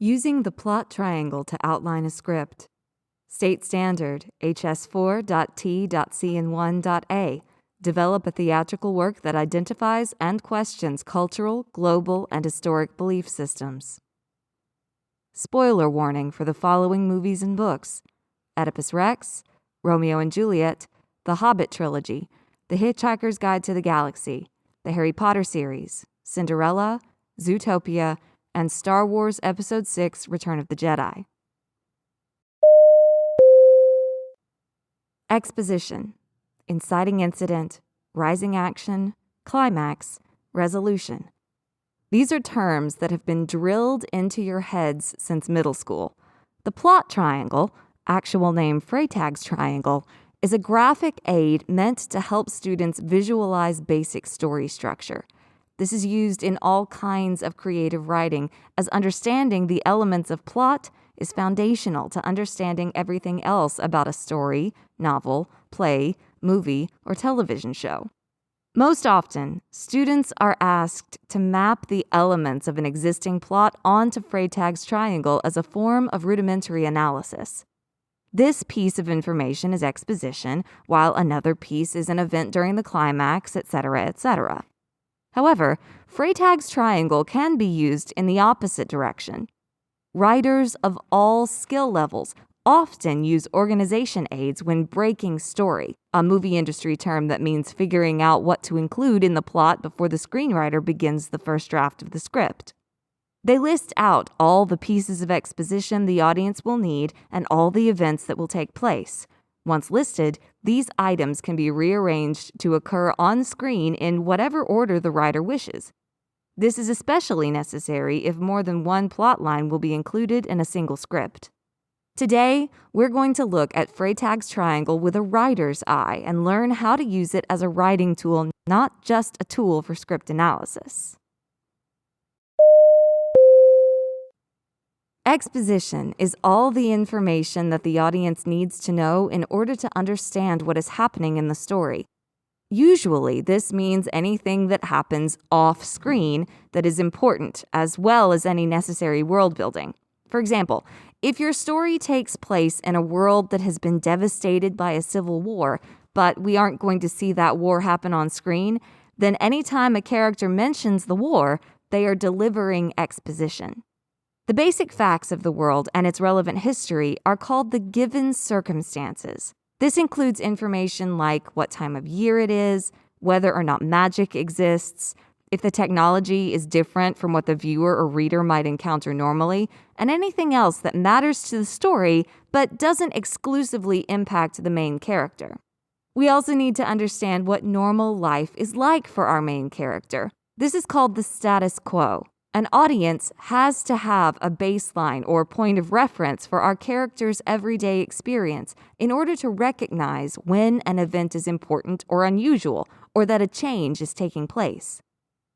Using the plot triangle to outline a script. State Standard HS4.T.CN1.A. Develop a theatrical work that identifies and questions cultural, global, and historic belief systems. Spoiler warning for the following movies and books: Oedipus Rex, Romeo and Juliet, The Hobbit Trilogy, The Hitchhiker's Guide to the Galaxy, the Harry Potter series, Cinderella, Zootopia, and Star Wars Episode VI: Return of the Jedi. Exposition: inciting incident, rising action, climax, resolution. These are terms that have been drilled into your heads since middle school. The plot triangle, actual name Freytag's triangle, is a graphic aid meant to help students visualize basic story structure. This is used in all kinds of creative writing, as understanding the elements of plot is foundational to understanding everything else about a story, novel, play, movie, or television show. Most often, students are asked to map the elements of an existing plot onto Freytag's triangle as a form of rudimentary analysis. This piece of information is exposition, while another piece is an event during the climax, etc., etc. However, Freytag's triangle can be used in the opposite direction. Writers of all skill levels often use organization aids when breaking story, a movie industry term that means figuring out what to include in the plot before the screenwriter begins the first draft of the script. They list out all the pieces of exposition the audience will need and all the events that will take place. Once listed, these items can be rearranged to occur on screen in whatever order the writer wishes. This is especially necessary if more than one plot line will be included in a single script. Today, we're going to look at Freytag's triangle with a writer's eye and learn how to use it as a writing tool, not just a tool for script analysis. Exposition is all the information that the audience needs to know in order to understand what is happening in the story. Usually, this means anything that happens off-screen that is important, as well as any necessary world building. For example, if your story takes place in a world that has been devastated by a civil war, but we aren't going to see that war happen on screen, then anytime a character mentions the war, they are delivering exposition. The basic facts of the world and its relevant history are called the given circumstances. This includes information like what time of year it is, whether or not magic exists, if the technology is different from what the viewer or reader might encounter normally, and anything else that matters to the story but doesn't exclusively impact the main character. We also need to understand what normal life is like for our main character. This is called the status quo. An audience has to have a baseline or point of reference for our character's everyday experience in order to recognize when an event is important or unusual, or that a change is taking place.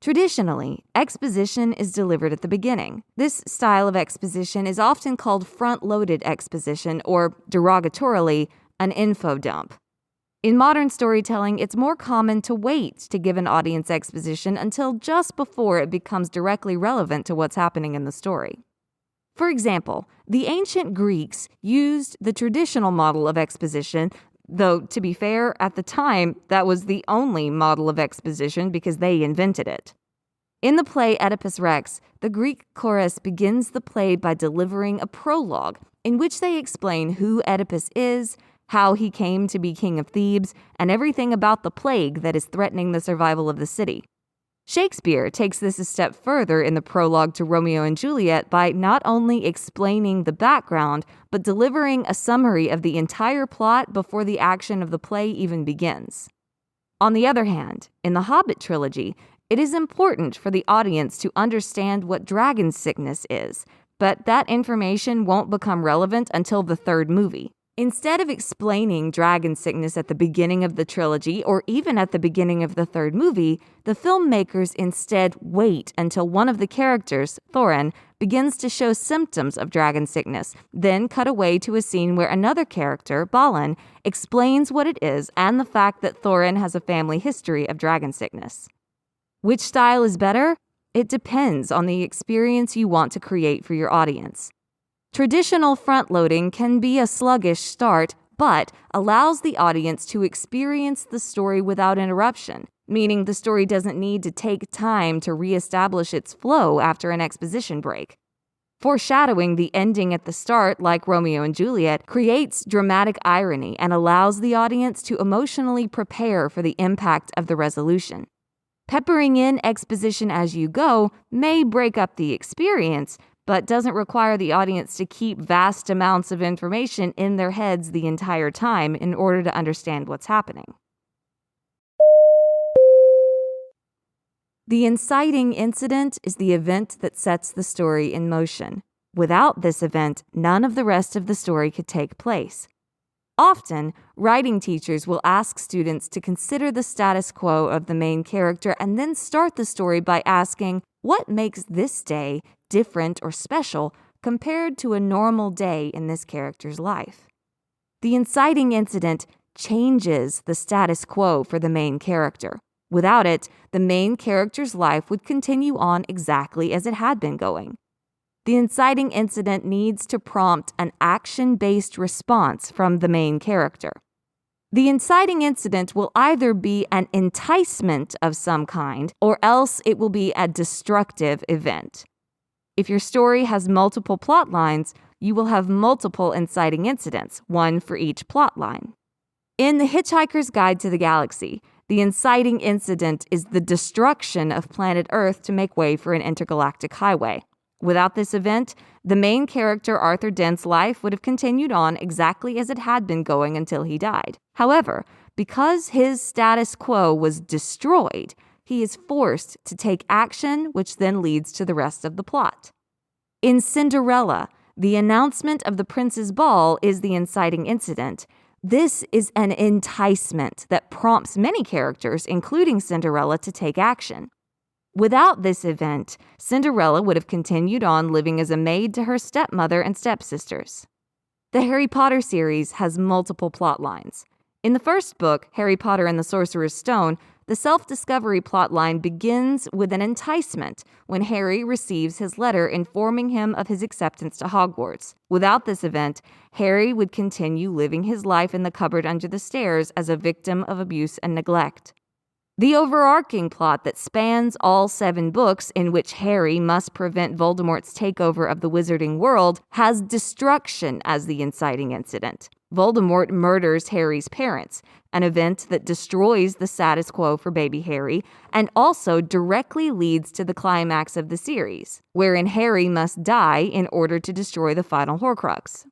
Traditionally, exposition is delivered at the beginning. This style of exposition is often called front-loaded exposition, or derogatorily, an info dump. In modern storytelling, it's more common to wait to give an audience exposition until just before it becomes directly relevant to what's happening in the story. For example, the ancient Greeks used the traditional model of exposition, though, to be fair, at the time, that was the only model of exposition because they invented it. In the play Oedipus Rex, the Greek chorus begins the play by delivering a prologue in which they explain who Oedipus is, how he came to be king of Thebes, and everything about the plague that is threatening the survival of the city. Shakespeare takes this a step further in the prologue to Romeo and Juliet by not only explaining the background, but delivering a summary of the entire plot before the action of the play even begins. On the other hand, in the Hobbit trilogy, it is important for the audience to understand what dragon sickness is, but that information won't become relevant until the third movie. Instead of explaining dragon sickness at the beginning of the trilogy or even at the beginning of the third movie, the filmmakers instead wait until one of the characters, Thorin, begins to show symptoms of dragon sickness, then cut away to a scene where another character, Balin, explains what it is and the fact that Thorin has a family history of dragon sickness. Which style is better? It depends on the experience you want to create for your audience. Traditional front-loading can be a sluggish start, but allows the audience to experience the story without interruption, meaning the story doesn't need to take time to reestablish its flow after an exposition break. Foreshadowing the ending at the start, like Romeo and Juliet, creates dramatic irony and allows the audience to emotionally prepare for the impact of the resolution. Peppering in exposition as you go may break up the experience, but doesn't require the audience to keep vast amounts of information in their heads the entire time in order to understand what's happening. The inciting incident is the event that sets the story in motion. Without this event, none of the rest of the story could take place. Often, writing teachers will ask students to consider the status quo of the main character and then start the story by asking, what makes this day different or special compared to a normal day in this character's life? The inciting incident changes the status quo for the main character. Without it, the main character's life would continue on exactly as it had been going. The inciting incident needs to prompt an action-based response from the main character. The inciting incident will either be an enticement of some kind, or else it will be a destructive event. If your story has multiple plot lines, you will have multiple inciting incidents, one for each plot line. In The Hitchhiker's Guide to the Galaxy, the inciting incident is the destruction of planet Earth to make way for an intergalactic highway. Without this event, the main character Arthur Dent's life would have continued on exactly as it had been going until he died. However, because his status quo was destroyed, he is forced to take action, which then leads to the rest of the plot. In Cinderella, the announcement of the prince's ball is the inciting incident. This is an enticement that prompts many characters, including Cinderella, to take action. Without this event, Cinderella would have continued on living as a maid to her stepmother and stepsisters. The Harry Potter series has multiple plot lines. In the first book, Harry Potter and the Sorcerer's Stone, the self-discovery plotline begins with an enticement when Harry receives his letter informing him of his acceptance to Hogwarts. Without this event, Harry would continue living his life in the cupboard under the stairs as a victim of abuse and neglect. The overarching plot that spans all 7 books, in which Harry must prevent Voldemort's takeover of the wizarding world, has destruction as the inciting incident. Voldemort murders Harry's parents, an event that destroys the status quo for baby Harry and also directly leads to the climax of the series, wherein Harry must die in order to destroy the final Horcrux.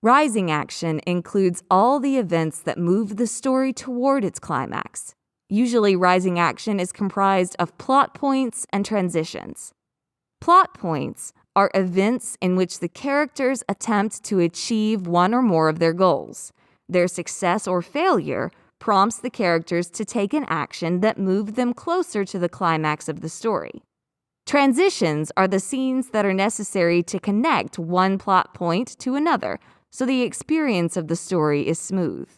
Rising action includes all the events that move the story toward its climax. Usually, rising action is comprised of plot points and transitions. Plot points are events in which the characters attempt to achieve one or more of their goals. Their success or failure prompts the characters to take an action that moves them closer to the climax of the story. Transitions are the scenes that are necessary to connect one plot point to another, so the experience of the story is smooth.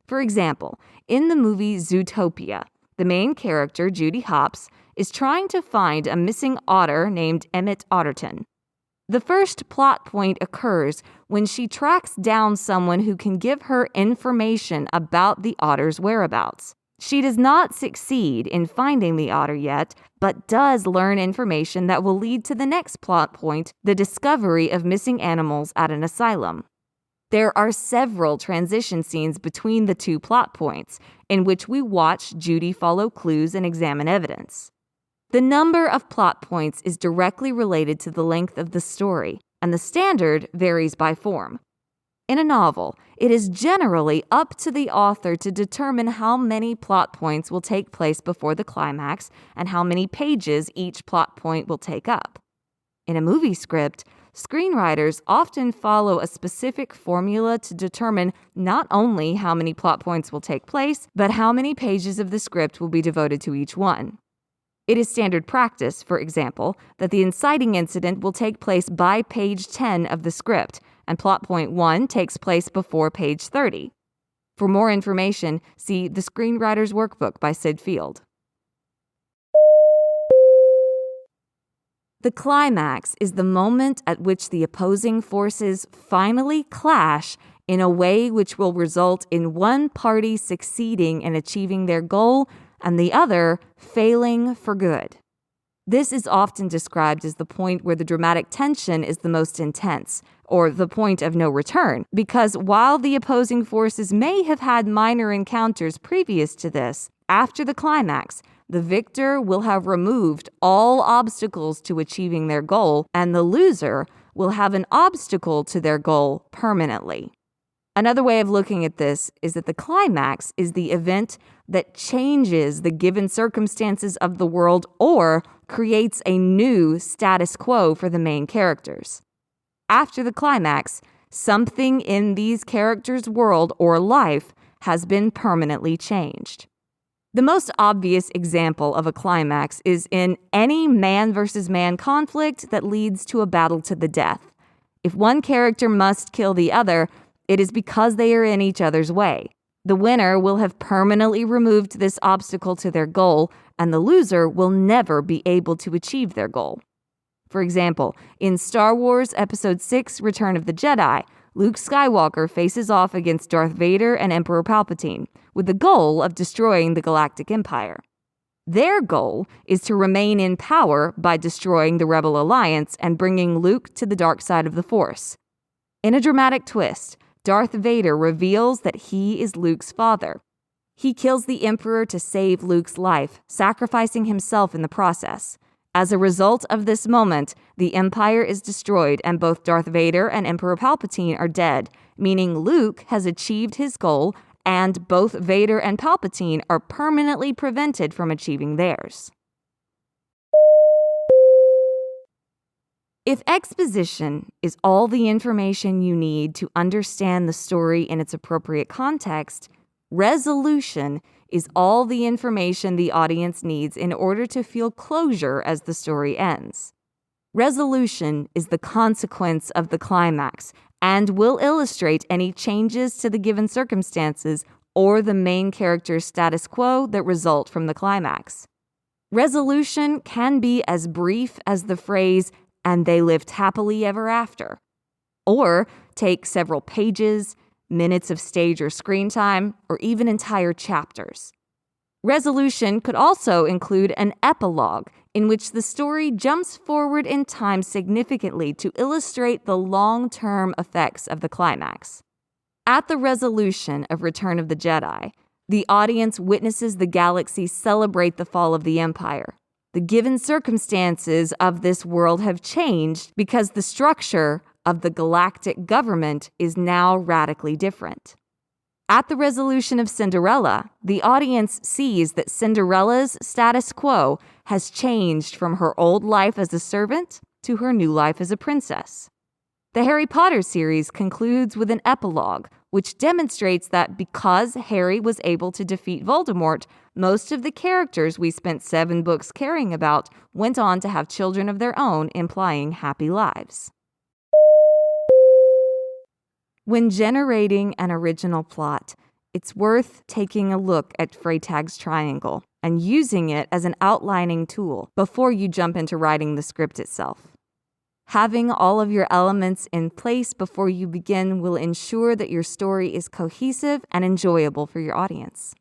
For example, in the movie Zootopia, the main character, Judy Hopps, is trying to find a missing otter named Emmett Otterton. The first plot point occurs when she tracks down someone who can give her information about the otter's whereabouts. She does not succeed in finding the otter yet, but does learn information that will lead to the next plot point, the discovery of missing animals at an asylum. There are several transition scenes between the 2 plot points, in which we watch Judy follow clues and examine evidence. The number of plot points is directly related to the length of the story, and the standard varies by form. In a novel, it is generally up to the author to determine how many plot points will take place before the climax and how many pages each plot point will take up. In a movie script, screenwriters often follow a specific formula to determine not only how many plot points will take place, but how many pages of the script will be devoted to each one. It is standard practice, for example, that the inciting incident will take place by page 10 of the script, and plot point 1 takes place before page 30. For more information, see The Screenwriter's Workbook by Sid Field. The climax is the moment at which the opposing forces finally clash in a way which will result in one party succeeding in achieving their goal and the other failing for good. This is often described as the point where the dramatic tension is the most intense, or the point of no return, because while the opposing forces may have had minor encounters previous to this, after the climax, the victor will have removed all obstacles to achieving their goal, and the loser will have an obstacle to their goal permanently. Another way of looking at this is that the climax is the event that changes the given circumstances of the world or creates a new status quo for the main characters. After the climax, something in these characters' world or life has been permanently changed. The most obvious example of a climax is in any man versus man conflict that leads to a battle to the death. If one character must kill the other, it is because they are in each other's way. The winner will have permanently removed this obstacle to their goal, and the loser will never be able to achieve their goal. For example, in Star Wars Episode 6, Return of the Jedi, Luke Skywalker faces off against Darth Vader and Emperor Palpatine, with the goal of destroying the Galactic Empire. Their goal is to remain in power by destroying the Rebel Alliance and bringing Luke to the dark side of the Force. In a dramatic twist, Darth Vader reveals that he is Luke's father. He kills the Emperor to save Luke's life, sacrificing himself in the process. As a result of this moment, the Empire is destroyed and both Darth Vader and Emperor Palpatine are dead, meaning Luke has achieved his goal and both Vader and Palpatine are permanently prevented from achieving theirs. If exposition is all the information you need to understand the story in its appropriate context, resolution is all the information the audience needs in order to feel closure as the story ends. Resolution is the consequence of the climax and will illustrate any changes to the given circumstances or the main character's status quo that result from the climax. Resolution can be as brief as the phrase, "and they lived happily ever after," or take several pages, minutes of stage or screen time, or even entire chapters. Resolution could also include an epilogue in which the story jumps forward in time significantly to illustrate the long-term effects of the climax. At the resolution of Return of the Jedi, the audience witnesses the galaxy celebrate the fall of the Empire. The given circumstances of this world have changed because the structure of the galactic government is now radically different. At the resolution of Cinderella, the audience sees that Cinderella's status quo has changed from her old life as a servant to her new life as a princess. The Harry Potter series concludes with an epilogue, which demonstrates that because Harry was able to defeat Voldemort, most of the characters we spent 7 books caring about went on to have children of their own, implying happy lives. When generating an original plot, it's worth taking a look at Freytag's triangle and using it as an outlining tool before you jump into writing the script itself. Having all of your elements in place before you begin will ensure that your story is cohesive and enjoyable for your audience.